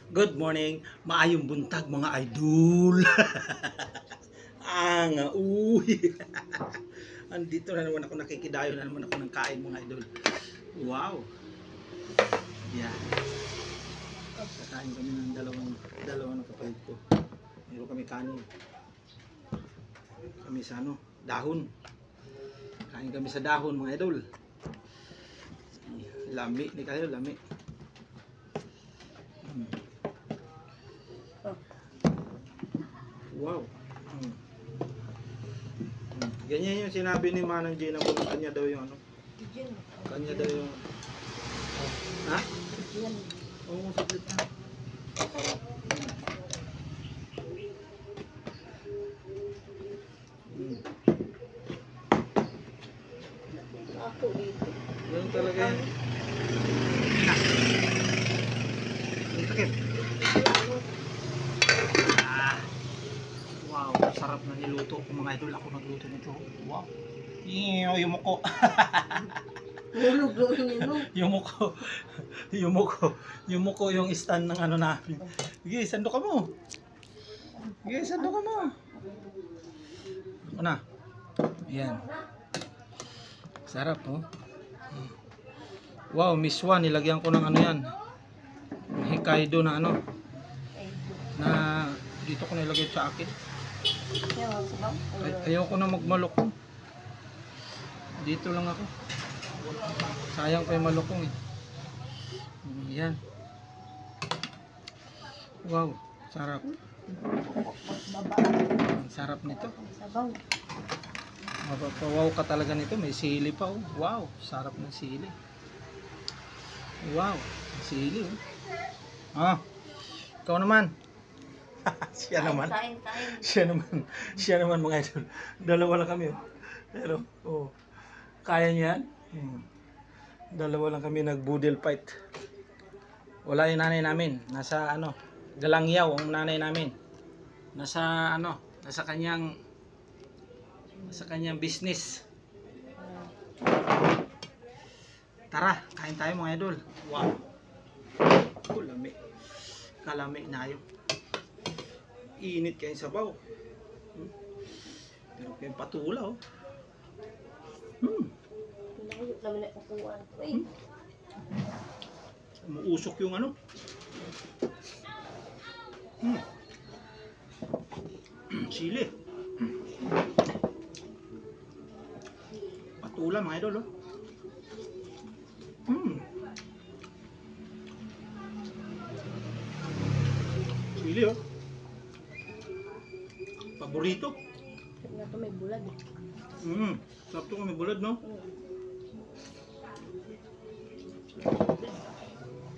Good morning, maayong buntag mga idol. Uy. Andito na naman ako, nakikidayo na naman ako ng kain mga idol. Wow. Yeah. Kakain kami ng dalawang kapatid ko. Meron kami kanin. Kami sa dahon. Kain kami sa dahon mga idol. Lami ni kayo, lami. Wow. Ganyan yung sinabi ni Manang Gina kung kanya daw yung kanya daw yung ha? Oo, saglit na. Ako dito. Ganun talaga yan. Ang takip. Wow, sarap na niluto ko mga idol. Ako nagluto nito. Wow. Yung muko. Yung muko yung stand ng namin. Sige, sando ka mo. Sige, sando ka mo. Ano na? Ayan. Sarap, oh. Wow, miswa. Nilagyan ko ng yan. Hokkaido na na dito ko nilagay sa akin. Ayoko na magmalukong. Dito lang ako. Sayang pa yung malukong eh. Yan. Wow, sarap. Ang sarap nito. Mapapawaw ka talaga nito. May sili pa oh. Wow, sarap ng sili. Wow, sili oh. Ikaw naman. Siya naman. Siya naman mga idol. Dalawa lang kami oh. Pero kaya niya. Dalawa lang kami nag-boodle fight. Wala yung nanay namin. Nasa Galangyaw ang nanay namin. Nasa nasa kanyang business. Tara, kain tayo mga idol. Wow. Lami. Kalami na yun. Init kayo sabaw. Pero kayong patula oh. Umuusok yung sili. Patula mga idol oh. Sili oh. Paborito. Tingnan ko may bulad eh. Sakto ko may bulad no?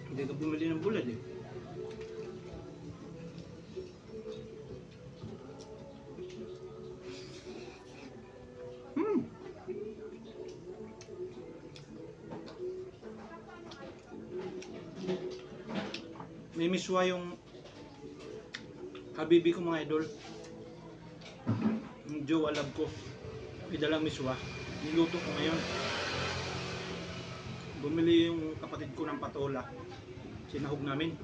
Hindi ka bumili ng bulad eh. May miswa yung habibi ko mga idol. Yung jowa love ko. May dalang miswa. Niluto ko ngayon. Bumili yung kapatid ko ng patola. Sinahog namin.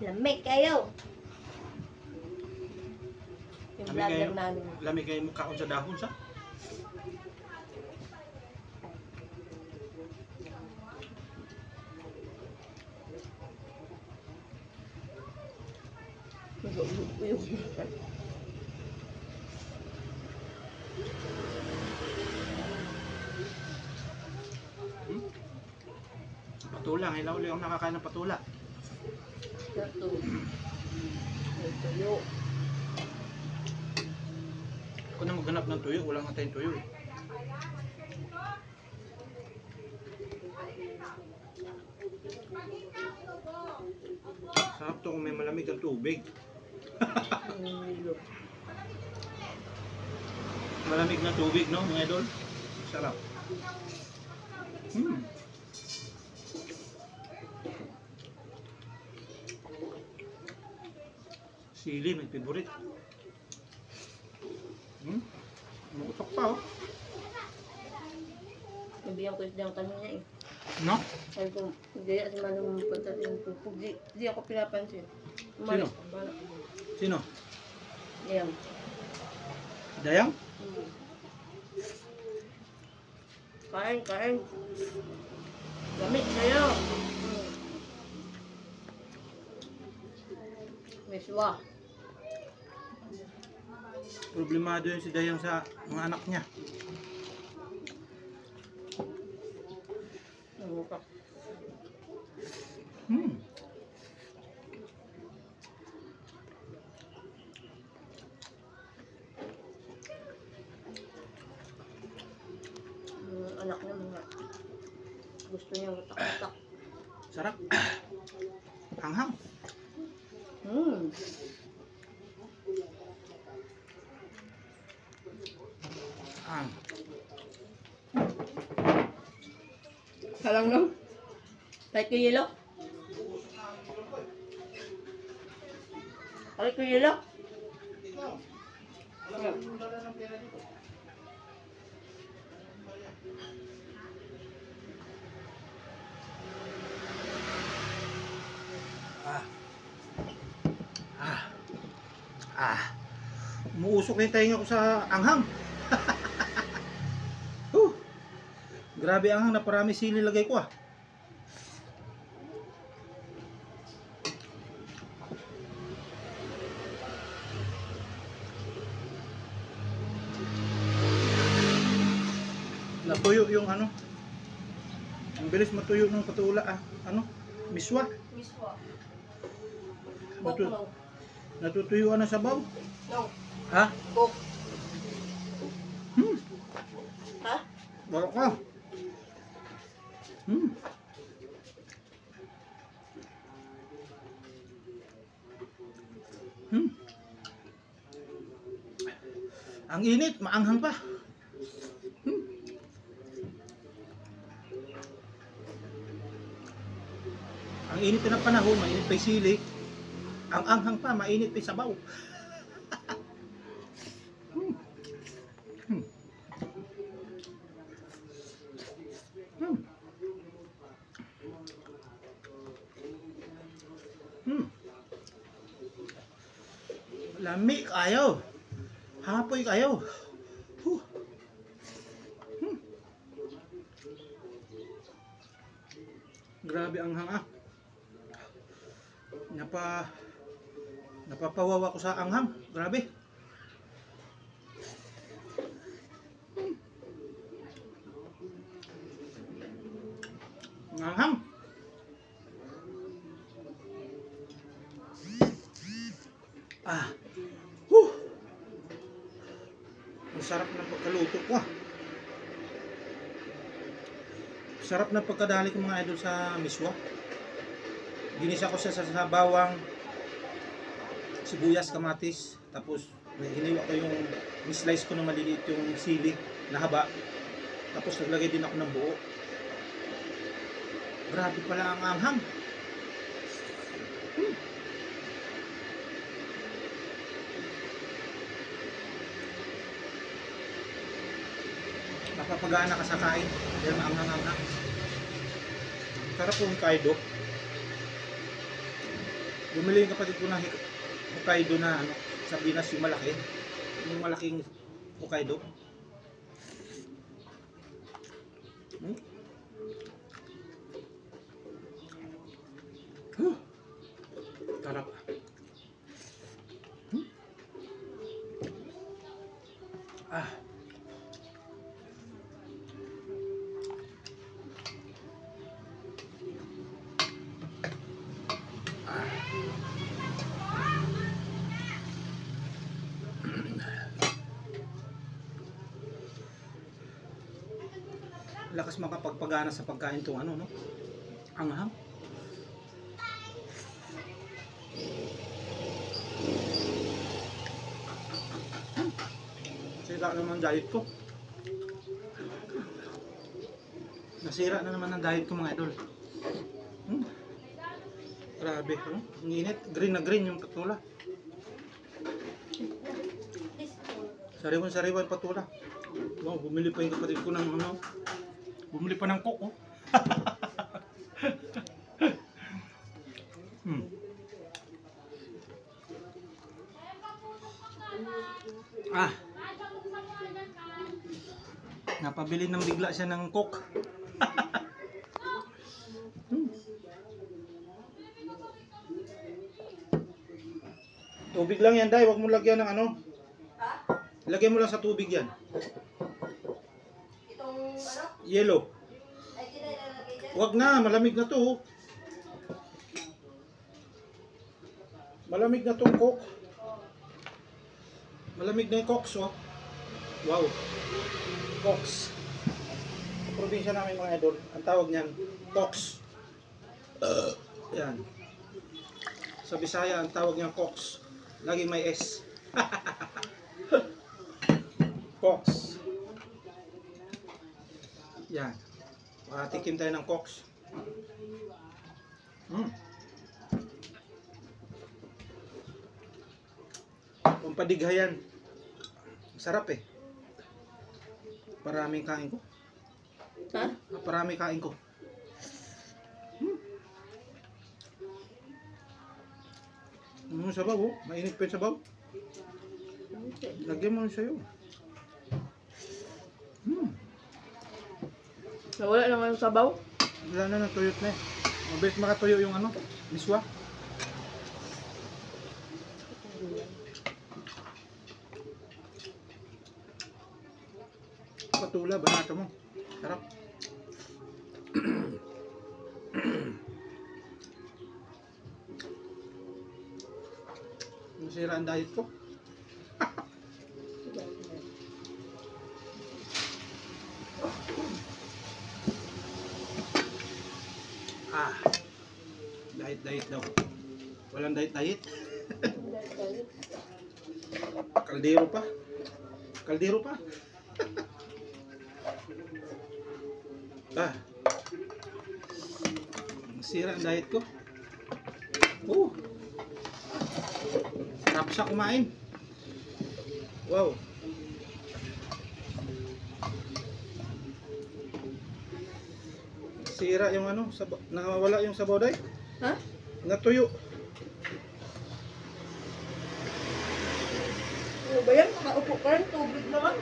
Lamig kayo. Yung vlogger namin. Lamig kayo mukha ko sa dahon sa. Patula, ngayon ulit akong nakakain ng patula. Tuyo. Ako na maghanap ng tuyo, wala nga tayong tuyo eh. Sarap to kung may malamig ang tubig. Malamig na tubig no mga idol. Sarap. Sili, may favorite. Umutok pa oh. Nabiyang ko isda kanina eh. No? Sabi ko, hindi si Manong punta sa yung tupog. Di ako pinapansin. Sino? Sino? Ayan. Dayang? Kain, kain. Lamig kayo. Miswa. Problemado yun si Dayang sa mga anak niya. Namuka. Anak niya mga gusto niya utak-utak. Sarap. Hanghang. Ang. Salang no? Kahit ko yelo? Kahit ko yelo? Umuusok na yung tainga ko sa anghang. Grabe anghang, naparami sili lagay ko ah. Natuyo yung ano. Ang bilis matuyo ng patula ah. Ano? Miswa. Miswa. Natu natutuyuan na sabaw. No. Ha? Cook. Ha? Barok ka. Ang init, maanghang pa. Ang init na ng panahon, mainit pa yung sili. Ang anghang pa, mainit pa yung sabaw. Lami kayo. Hapoy kayo. Grabe ang hanga. Napapawawa ko sa anghang. Grabe. Ang anghang. Ang sarap ng pagkaluto ko ah. Sarap ng pagkadali ko mga idol sa miswa. Ginisa ko siya sa bawang, sibuyas, kamatis, tapos hiniwa ko yung slice ko ng maliliit yung sili na haba. Tapos naglagay din ako ng buo. Grabe pala ang anghang. Napapagana ka sa kain. Dahil maanghang-anghang. Sarap po Hokkaido. Bumili yung kapatid ko na Hokkaido na ano, sa Pinas yung malaki. Yung malaking Hokkaido. Sarap. Lakas makapagpagana sa pagkain tong ano, no? Anghang. Sira naman diet ko. Nasira na naman ang diet ko mga idol. Grabe, oh. Ang init. Green na green yung patula. Sariwan-sariwan patula. Oh, bumili pa yung kapatid ko ng ano, Bumili pa ng coke, oh. Hmm. Ah. Napabili ng bigla siya ng coke. Tubig lang yan, Day. Huwag mo lagyan ng ano. Ha? Lagyan mo lang sa tubig yan. Itong ano? Yellow. Ay, di na ilalagay dyan? Huwag na, malamig na to. Oh. Malamig na tong coke. Malamig na yung cokes, oh. Wow. Cokes. Sa probinsya namin mga idol, ang tawag niyan, cokes. Yan. Sa Bisaya, ang tawag niyan cokes. Laging may S. Cokes. Yan. Makatikim tayo ng cokes. Pampadigha yan. Masarap eh. Paraming kain ko. Ha? Paraming kain ko. Sabaw, oh. Mainit pa yung sabaw. Lagyan mo sa'yo. Nawala naman yung sabaw? Wala na, natuyot na eh. Mabilis makatuyo yung ano, miswa. Patula, banata mo. Sarap. Masira ang diet ko. Diet daw. Walang diet. Kaldero pa. Masira ang diet ko. Sarap siya kumain. Wow. Sira yung ano, nawawala yung sabaw, Day. Ha? Natuyo. Ano ba yan? Makaupo ka rin, tubig naman.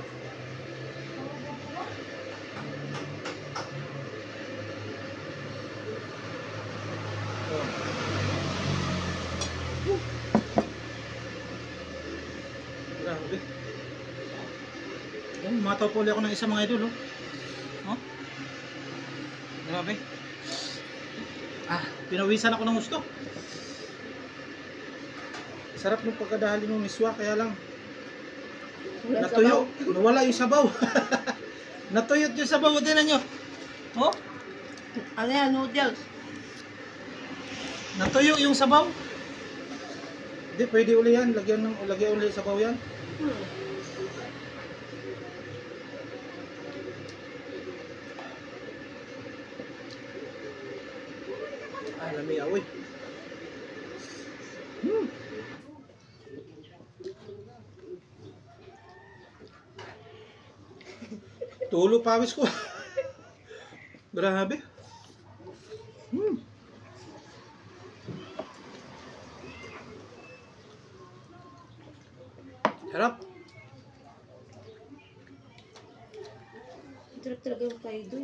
Grabe. Mataw po ulit ako ng isa mga idol, oh. Grabe. Pinawisan ako ng gusto. Sarap ng pagkadahali ng miswa, kaya lang natuyo. Nawala yung sabaw. Natuyot yung sabaw. Tingnan nyo. Oh? Ano yan? Noodles? Natuyo yung sabaw. Hindi, pwede uli yan. Lagyan uli sabaw yan. Lami awoy. Tulo pawis ko. Grabe. Sarap. Sarap talaga yung kaido.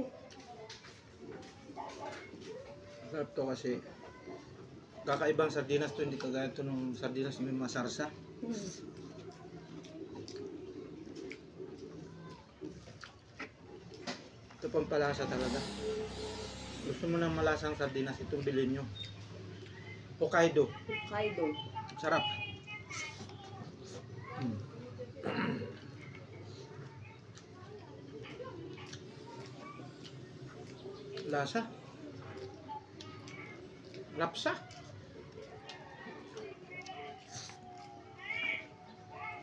Sarap to kasi kakaibang sardinas to, hindi kagaya to ng sardinas may masarsa. Ito pang palasa talaga. Gusto mo ng malasang sardinas, itong bilhin nyo. Hokkaido. Sarap. Lasa. Lapsa.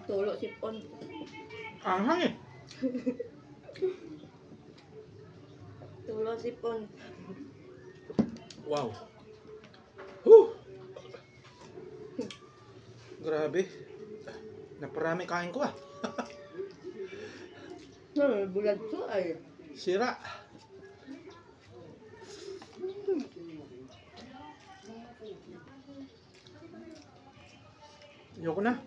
Tulo sipon. Anghang eh. Tulo sipon. Wow. Grabe. Naparami kain ko ah. Bulag to ay. Sira. Ayoko na.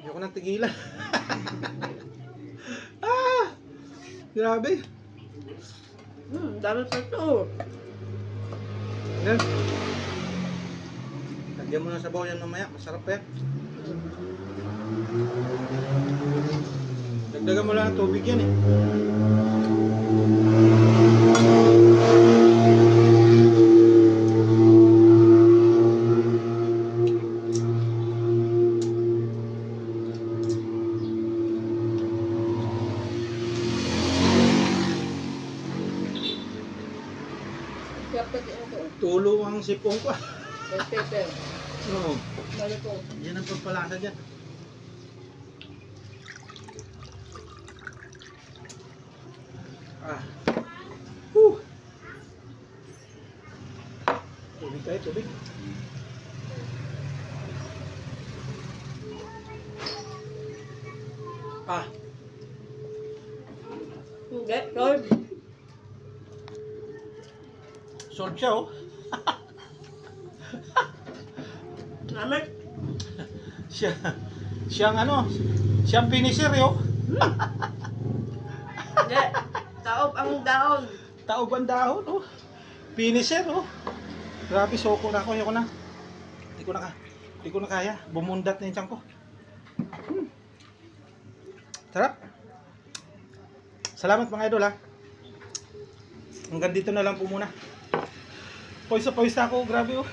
Ayoko na tigilan. Ah! Grabe. Dami pa ito. Yan. Lagyan mo na sabaw yan mamaya. Masarap yan. Dagdagan mo lang ng tubig yan eh. Kaya pati ito. Tulo ang sipong ko. Bell pepper. Oo. Malutong. Yan ang pagpalasa dyan. Ah. Tubig tayo, tubig. Ah. Hindi, solve. Solve siya oh. Naman. Siyang ano, siyang finisher oh. Hindi. Taob ang daon. Taob ang dahon oh. Finisher oh. Grabe, soko na ako. Ayoko na. Hindi ko na kaya. Bumundat na yung tiyan ko. Sarap. Salamat mga idol ha. Hanggang dito na lang po muna. Pawis na ako. Grabe oh.